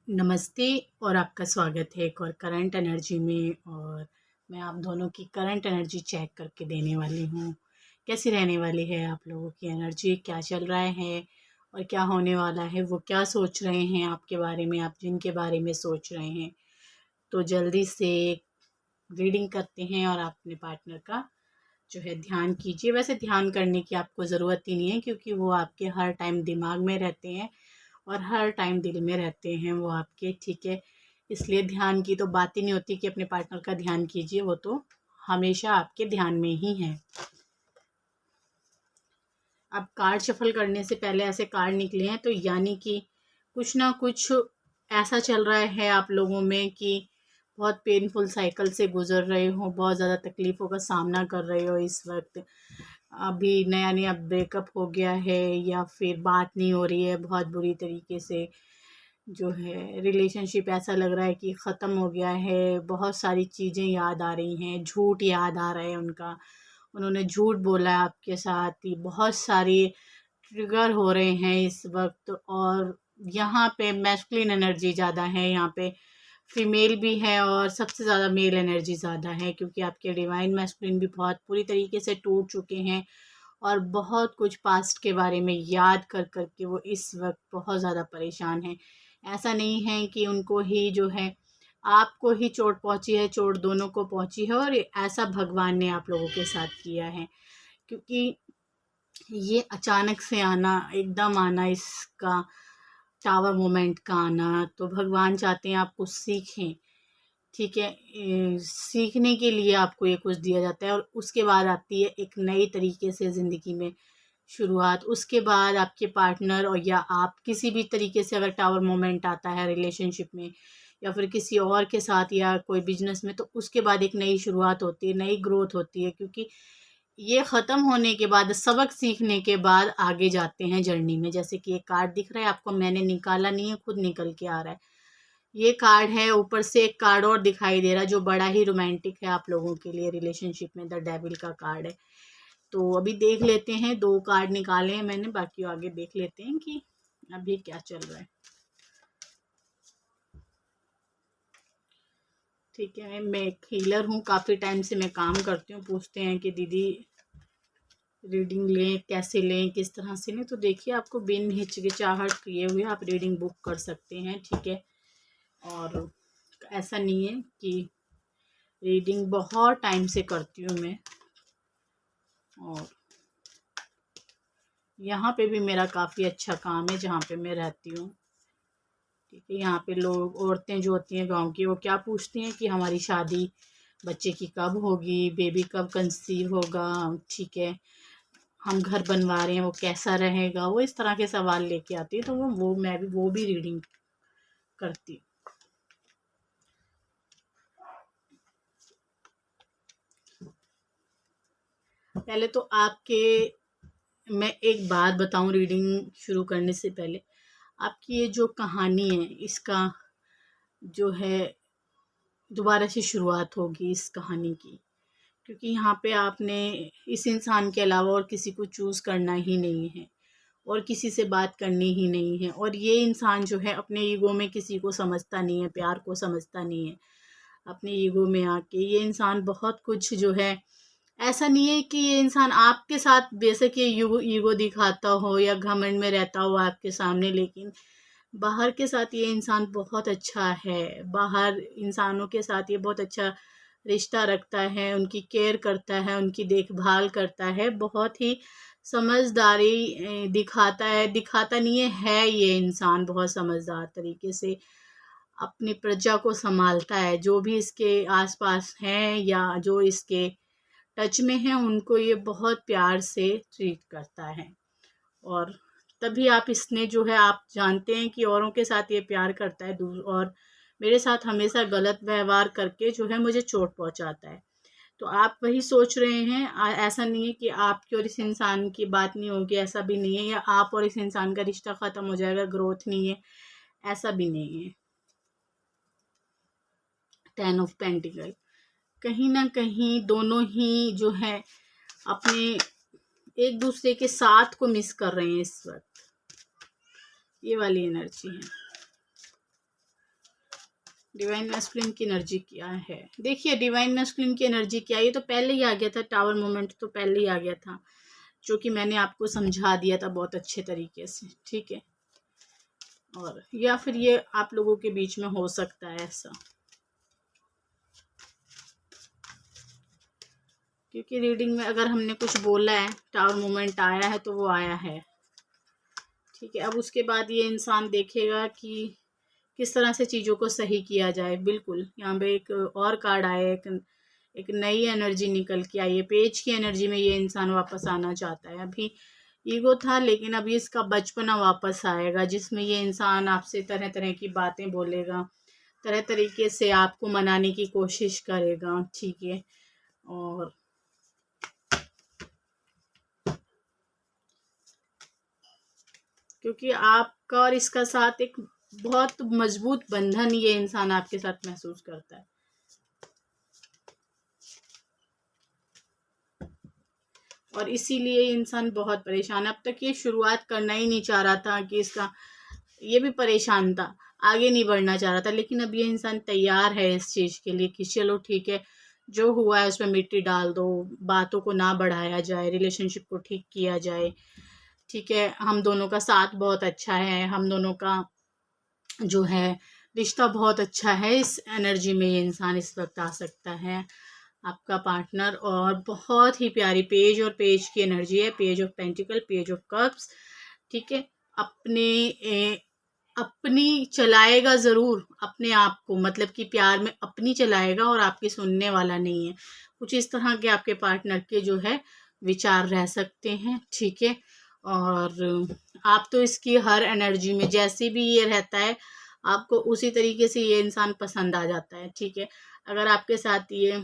नमस्ते और आपका स्वागत है एक और करंट एनर्जी में। और मैं आप दोनों की करंट एनर्जी चेक करके देने वाली हूँ। कैसी रहने वाली है आप लोगों की एनर्जी, क्या चल रहा है और क्या होने वाला है, वो क्या सोच रहे हैं आपके बारे में, आप जिनके बारे में सोच रहे हैं। तो जल्दी से रीडिंग करते हैं और आप अपने पार्टनर का जो है ध्यान कीजिए। वैसे ध्यान करने की आपको ज़रूरत ही नहीं है, क्योंकि वो आपके हर टाइम दिमाग में रहते हैं और हर टाइम दिल में रहते हैं वो आपके, ठीक है। इसलिए ध्यान की तो बात ही नहीं होती कि अपने पार्टनर का ध्यान कीजिए, वो तो हमेशा आपके ध्यान में ही है। अब कार्ड शफल करने से पहले ऐसे कार्ड निकले हैं, तो यानी कि कुछ ना कुछ ऐसा चल रहा है आप लोगों में कि बहुत पेनफुल साइकिल से गुजर रहे हो, बहुत ज़्यादा तकलीफ़ों का सामना कर रहे हो इस वक्त। अभी नया नया ब्रेकअप हो गया है या फिर बात नहीं हो रही है बहुत बुरी तरीके से, जो है रिलेशनशिप ऐसा लग रहा है कि ख़त्म हो गया है। बहुत सारी चीज़ें याद आ रही हैं, झूठ याद आ रहा है उनका, उन्होंने झूठ बोला है आपके साथ। ये बहुत सारी ट्रिगर हो रहे हैं इस वक्त। और यहाँ पे मैस्कुलिन एनर्जी ज़्यादा है, यहाँ पे फीमेल भी है और सबसे ज़्यादा मेल एनर्जी ज़्यादा है, क्योंकि आपके डिवाइन मैस्कुलिन भी बहुत पूरी तरीके से टूट चुके हैं और बहुत कुछ पास्ट के बारे में याद कर कर के वो इस वक्त बहुत ज़्यादा परेशान हैं। ऐसा नहीं है कि उनको ही जो है आपको ही चोट पहुंची है, चोट दोनों को पहुंची है। और ऐसा भगवान ने आप लोगों के साथ किया है, क्योंकि ये अचानक से आना, एकदम आना, इसका टावर मोमेंट का आना, तो भगवान चाहते हैं आप कुछ सीखें, ठीक है। सीखने के लिए आपको ये कुछ दिया जाता है और उसके बाद आती है एक नई तरीके से ज़िंदगी में शुरुआत। उसके बाद आपके पार्टनर और या आप किसी भी तरीके से अगर टावर मोमेंट आता है रिलेशनशिप में या फिर किसी और के साथ या कोई बिजनेस में, तो उसके बाद एक नई शुरुआत होती है, नई ग्रोथ होती है। क्योंकि ये ख़त्म होने के बाद, सबक सीखने के बाद आगे जाते हैं जर्नी में। जैसे कि एक कार्ड दिख रहा है आपको, मैंने निकाला नहीं है, खुद निकल के आ रहा है। ये कार्ड है, ऊपर से एक कार्ड और दिखाई दे रहा है जो बड़ा ही रोमांटिक है आप लोगों के लिए रिलेशनशिप में, द डेविल का कार्ड है। तो अभी देख लेते हैं, 2 कार्ड निकाले हैं मैंने, बाकी आगे देख लेते हैं कि अभी क्या चल रहा है। ठीक है, मैं एक हीलर हूँ, काफ़ी टाइम से मैं काम करती हूँ। पूछते हैं कि दीदी रीडिंग लें, कैसे लें, किस तरह से लें। तो देखिए, आपको बिन हिचकिचाहट किए हुए आप रीडिंग बुक कर सकते हैं, ठीक है। और ऐसा नहीं है कि रीडिंग बहुत टाइम से करती हूँ मैं, और यहाँ पे भी मेरा काफ़ी अच्छा काम है जहाँ पे मैं रहती हूँ, ठीक है। यहाँ पे लोग, औरतें जो होती हैं गांव की, वो क्या पूछती हैं कि हमारी शादी बच्चे की कब होगी, बेबी कब कंसीव होगा, ठीक है, हम घर बनवा रहे हैं वो कैसा रहेगा, वो इस तरह के सवाल लेके आती है। तो वो मैं भी वो भी रीडिंग करती हूँ। पहले तो आपके, मैं एक बात बताऊं रीडिंग शुरू करने से पहले, आपकी ये जो कहानी है इसका जो है दोबारा से शुरुआत होगी इस कहानी की, क्योंकि यहाँ पे आपने इस इंसान के अलावा और किसी को चूज़ करना ही नहीं है और किसी से बात करनी ही नहीं है। और ये इंसान जो है अपने ईगो में किसी को समझता नहीं है, प्यार को समझता नहीं है। अपने ईगो में आके ये इंसान बहुत कुछ जो है, ऐसा नहीं है कि ये इंसान आपके साथ बेशक ये ईगो ईगो दिखाता हो या घमंड में रहता हो आपके सामने, लेकिन बाहर के साथ ये इंसान बहुत अच्छा है। बाहर इंसानों के साथ ये बहुत अच्छा रिश्ता रखता है, उनकी केयर करता है, उनकी देखभाल करता है, बहुत ही समझदारी दिखाता है। दिखाता नहीं है, है ये इंसान बहुत समझदार तरीके से अपनी प्रजा को संभालता है। जो भी इसके आसपास हैं या जो इसके टच में हैं, उनको ये बहुत प्यार से ट्रीट करता है। और तभी आप इसने जो है, आप जानते हैं कि औरों के साथ ये प्यार करता है, और मेरे साथ हमेशा गलत व्यवहार करके जो है मुझे चोट पहुंचाता है। तो आप वही सोच रहे हैं, ऐसा नहीं है कि आपकी और इस इंसान की बात नहीं होगी, ऐसा भी नहीं है, या आप और इस इंसान का रिश्ता ख़त्म हो जाएगा, ग्रोथ नहीं है, ऐसा भी नहीं है। 10 ऑफ पेंटिकल, कहीं ना कहीं दोनों ही जो है अपने एक दूसरे के साथ को मिस कर रहे हैं इस वक्त, ये वाली एनर्जी है। डिवाइन मैस्कुलिन की एनर्जी क्या है? देखिए, डिवाइन मैस्कुलिन की एनर्जी क्या है, ये तो पहले ही आ गया था, टावर मोमेंट तो पहले ही आ गया था, जो कि मैंने आपको समझा दिया था बहुत अच्छे तरीके से, ठीक है। और या फिर ये आप लोगों के बीच में हो सकता है ऐसा, क्योंकि रीडिंग में अगर हमने कुछ बोला है, टावर मोमेंट आया है तो वो आया है, ठीक है। अब उसके बाद ये इंसान देखेगा कि किस तरह से चीज़ों को सही किया जाए। बिल्कुल, यहाँ पे एक और कार्ड आया है, एक नई एनर्जी निकल के आई है, पेज की एनर्जी में ये इंसान वापस आना चाहता है। अभी ईगो था, लेकिन अभी इसका बचपना वापस आएगा, जिसमें ये इंसान आपसे तरह तरह की बातें बोलेगा, तरह तरीके से आपको मनाने की कोशिश करेगा, ठीक है। और क्योंकि आपका और इसका साथ एक बहुत मजबूत बंधन ये इंसान आपके साथ महसूस करता है, और इसीलिए इंसान बहुत परेशान है। अब तक ये शुरुआत करना ही नहीं चाह रहा था, कि इसका ये भी परेशान था, आगे नहीं बढ़ना चाह रहा था, लेकिन अब ये इंसान तैयार है इस चीज़ के लिए कि चलो ठीक है, जो हुआ है उसमें मिट्टी डाल दो, बातों को ना बढ़ाया जाए, रिलेशनशिप को ठीक किया जाए, ठीक है। हम दोनों का साथ बहुत अच्छा है, हम दोनों का जो है रिश्ता बहुत अच्छा है। इस एनर्जी में ये इंसान इस वक्त आ सकता है, आपका पार्टनर। और बहुत ही प्यारी पेज और पेज की एनर्जी है, page of pentacle, page of cups, ठीक है। अपने अपनी चलाएगा ज़रूर अपने आप को, मतलब कि प्यार में अपनी चलाएगा और आपकी सुनने वाला नहीं है। कुछ इस तरह के आपके पार्टनर के जो है विचार रह सकते हैं, ठीक है। और आप तो इसकी हर एनर्जी में जैसे भी ये रहता है, आपको उसी तरीके से ये इंसान पसंद आ जाता है, ठीक है। अगर आपके साथ ये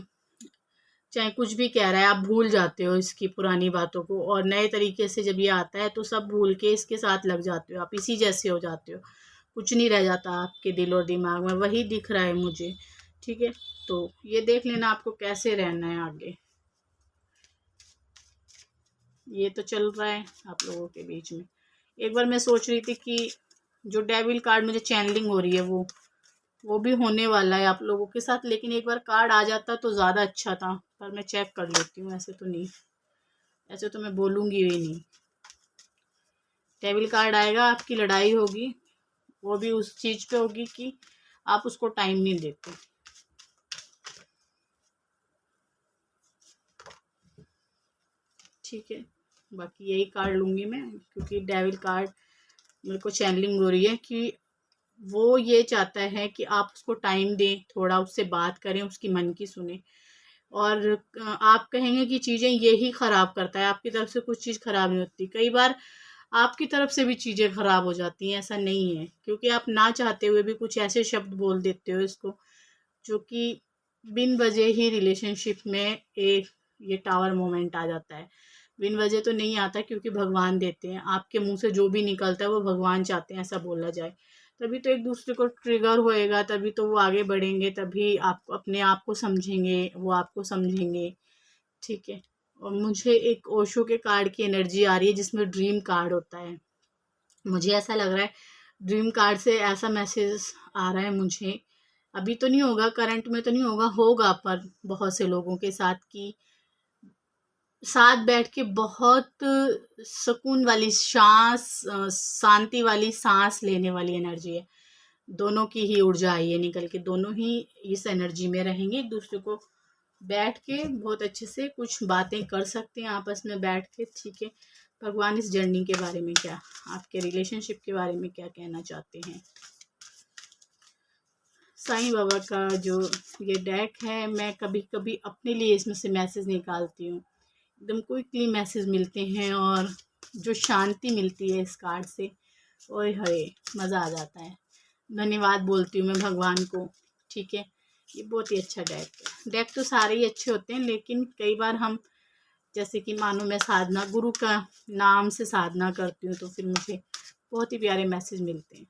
चाहे कुछ भी कह रहा है, आप भूल जाते हो इसकी पुरानी बातों को, और नए तरीके से जब ये आता है तो सब भूल के इसके साथ लग जाते हो, आप इसी जैसे हो जाते हो, कुछ नहीं रह जाता आपके दिल और दिमाग में, वही दिख रहा है मुझे, ठीक है। तो ये देख लेना आपको कैसे रहना है आगे। ये तो चल रहा है आप लोगों के बीच में। एक बार मैं सोच रही थी कि जो डेविल कार्ड मुझे चैनलिंग हो रही है, वो भी होने वाला है आप लोगों के साथ, लेकिन एक बार कार्ड आ जाता तो ज़्यादा अच्छा था, पर मैं चेक कर लेती हूँ, ऐसे तो नहीं, ऐसे तो मैं बोलूँगी भी नहीं। डेविल कार्ड आएगा, आपकी लड़ाई होगी, वो भी उस चीज़ पे होगी कि आप उसको टाइम नहीं देते, ठीक है। बाकी यही कार्ड लूँगी मैं, क्योंकि डेविल कार्ड मेरे को चैनलिंग हो रही है कि वो ये चाहता है कि आप उसको टाइम दें, थोड़ा उससे बात करें, उसकी मन की सुने। और आप कहेंगे कि चीज़ें यही ख़राब करता है, आपकी तरफ से कुछ चीज़ ख़राब नहीं होती। कई बार आपकी तरफ से भी चीज़ें ख़राब हो जाती हैं, ऐसा नहीं है, क्योंकि आप ना चाहते हुए भी कुछ ऐसे शब्द बोल देते हो इसको, जो कि बिन वजह ही रिलेशनशिप में एक ये टावर मोमेंट आ जाता है। बिन वजह तो नहीं आता, क्योंकि भगवान देते हैं, आपके मुंह से जो भी निकलता है वो भगवान चाहते हैं ऐसा बोला जाए, तभी तो एक दूसरे को ट्रिगर होएगा, तभी तो वो आगे बढ़ेंगे, तभी आप अपने आप को समझेंगे, वो आपको समझेंगे, ठीक है। और मुझे एक ओशो के कार्ड की एनर्जी आ रही है, जिसमें ड्रीम कार्ड होता है। मुझे ऐसा लग रहा है ड्रीम कार्ड से ऐसा मैसेज आ रहा है मुझे, अभी तो नहीं होगा, करंट में तो नहीं होगा, होगा पर बहुत से लोगों के साथ, कि साथ बैठ के बहुत सुकून वाली सांस, शांति वाली सांस लेने वाली एनर्जी है। दोनों की ही ऊर्जा आई है निकल के, दोनों ही इस एनर्जी में रहेंगे, एक दूसरे को बैठ के बहुत अच्छे से कुछ बातें कर सकते हैं आपस में बैठ के, ठीक है। भगवान इस जर्नी के बारे में क्या, आपके रिलेशनशिप के बारे में क्या कहना चाहते हैं। साईं बाबा का जो ये डेक है, मैं कभी कभी अपने लिए इसमें से मैसेज निकालती हूँ, एकदम क्विकली मैसेज मिलते हैं, और जो शांति मिलती है इस कार्ड से, ओए हरे मज़ा आ जाता है। धन्यवाद बोलती हूँ मैं भगवान को, ठीक है। ये बहुत ही अच्छा डेक है। डेक तो सारे ही अच्छे होते हैं, लेकिन कई बार हम, जैसे कि मानो मैं साधना गुरु का नाम से साधना करती हूँ, तो फिर मुझे बहुत ही प्यारे मैसेज मिलते हैं।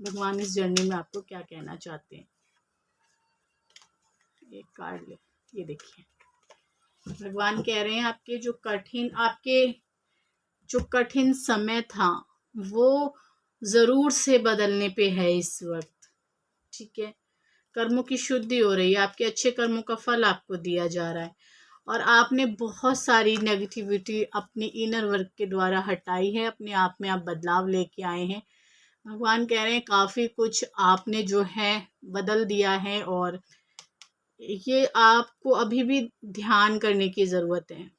भगवान इस जर्नी में आपको क्या कहना चाहते हैं। एक कार्ड ले, ये देखिए, भगवान कह रहे हैं आपके जो कठिन समय था, वो ज़रूर से बदलने पे है इस वक्त, ठीक है। कर्मों की शुद्धि हो रही है, आपके अच्छे कर्मों का फल आपको दिया जा रहा है और आपने बहुत सारी नेगेटिविटी अपनी इनर वर्क के द्वारा हटाई है, अपने आप में आप बदलाव लेके आए हैं। भगवान कह रहे हैं काफ़ी कुछ आपने जो है बदल दिया है और ये आपको अभी भी ध्यान करने की ज़रूरत है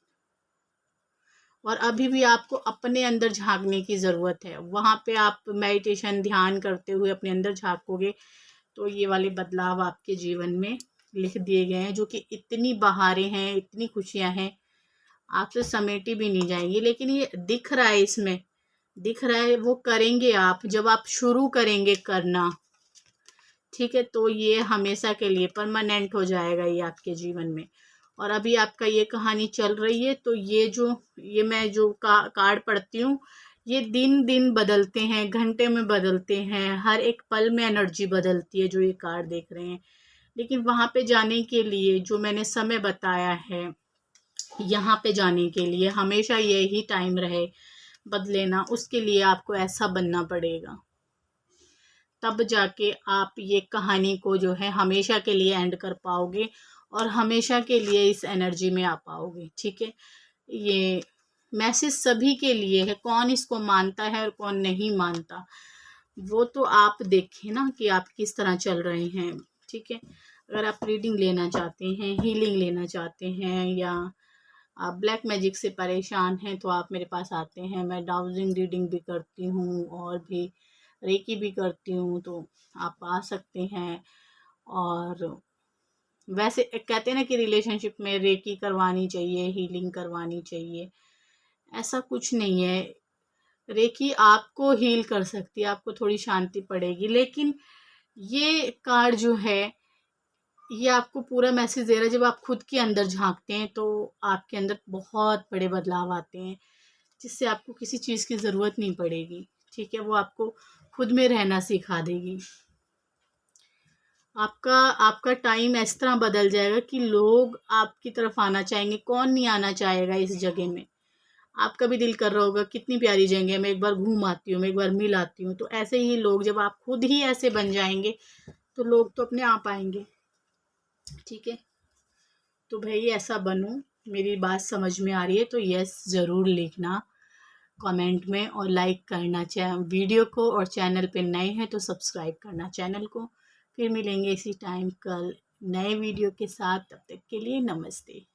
और अभी भी आपको अपने अंदर झाँकने की ज़रूरत है। वहाँ पे आप मेडिटेशन ध्यान करते हुए अपने अंदर झाँकोगे तो ये वाले बदलाव आपके जीवन में लिख दिए गए हैं, जो कि इतनी बहारें हैं, इतनी खुशियाँ हैं, आपसे समेटी भी नहीं जाएंगी। लेकिन ये दिख रहा है, इसमें दिख रहा है, वो करेंगे आप जब आप शुरू करेंगे करना, ठीक है, तो ये हमेशा के लिए परमानेंट हो जाएगा ये आपके जीवन में। और अभी आपका ये कहानी चल रही है तो ये मैं जो कार्ड पढ़ती हूँ, ये दिन दिन बदलते हैं, घंटे में बदलते हैं, हर एक पल में एनर्जी बदलती है जो ये कार्ड देख रहे हैं। लेकिन वहाँ पे जाने के लिए जो मैंने समय बताया है, यहाँ पे जाने के लिए हमेशा यही टाइम रहे बदले ना, उसके लिए आपको ऐसा बनना पड़ेगा, तब जाके आप ये कहानी को जो है हमेशा के लिए एंड कर पाओगे और हमेशा के लिए इस एनर्जी में आ पाओगे, ठीक है। ये मैसेज सभी के लिए है, कौन इसको मानता है और कौन नहीं मानता वो तो आप देखें ना कि आप किस तरह चल रहे हैं, ठीक है। अगर आप रीडिंग लेना चाहते हैं, हीलिंग लेना चाहते हैं, या आप ब्लैक मैजिक से परेशान हैं तो आप मेरे पास आते हैं। मैं डाउजिंग रीडिंग भी करती हूँ और भी रेकी भी करती हूँ, तो आप आ सकते हैं। और वैसे कहते हैं ना कि रिलेशनशिप में रेकी करवानी चाहिए, हीलिंग करवानी चाहिए, ऐसा कुछ नहीं है। रेकी आपको हील कर सकती है, आपको थोड़ी शांति पड़ेगी, लेकिन ये कार्ड जो है ये आपको पूरा मैसेज दे रहा है। जब आप खुद के अंदर झांकते हैं तो आपके अंदर बहुत बड़े बदलाव आते हैं, जिससे आपको किसी चीज़ की ज़रूरत नहीं पड़ेगी, ठीक है। वो आपको खुद में रहना सिखा देगी। आपका आपका टाइम इस तरह बदल जाएगा कि लोग आपकी तरफ आना चाहेंगे। कौन नहीं आना चाहेगा इस जगह में। आपका भी दिल कर रहा होगा कितनी प्यारी जगह है, मैं एक बार घूम आती हूँ, मैं एक बार मिल आती हूँ। तो ऐसे ही लोग, जब आप खुद ही ऐसे बन जाएंगे तो लोग तो अपने आप आएंगे, ठीक है। तो भाई ऐसा बनो। मेरी बात समझ में आ रही है तो यस ज़रूर लिखना कमेंट में, और लाइक करना वीडियो को, और चैनल पे नए हैं तो सब्सक्राइब करना चैनल को। फिर मिलेंगे इसी टाइम कल नए वीडियो के साथ, तब तक के लिए नमस्ते।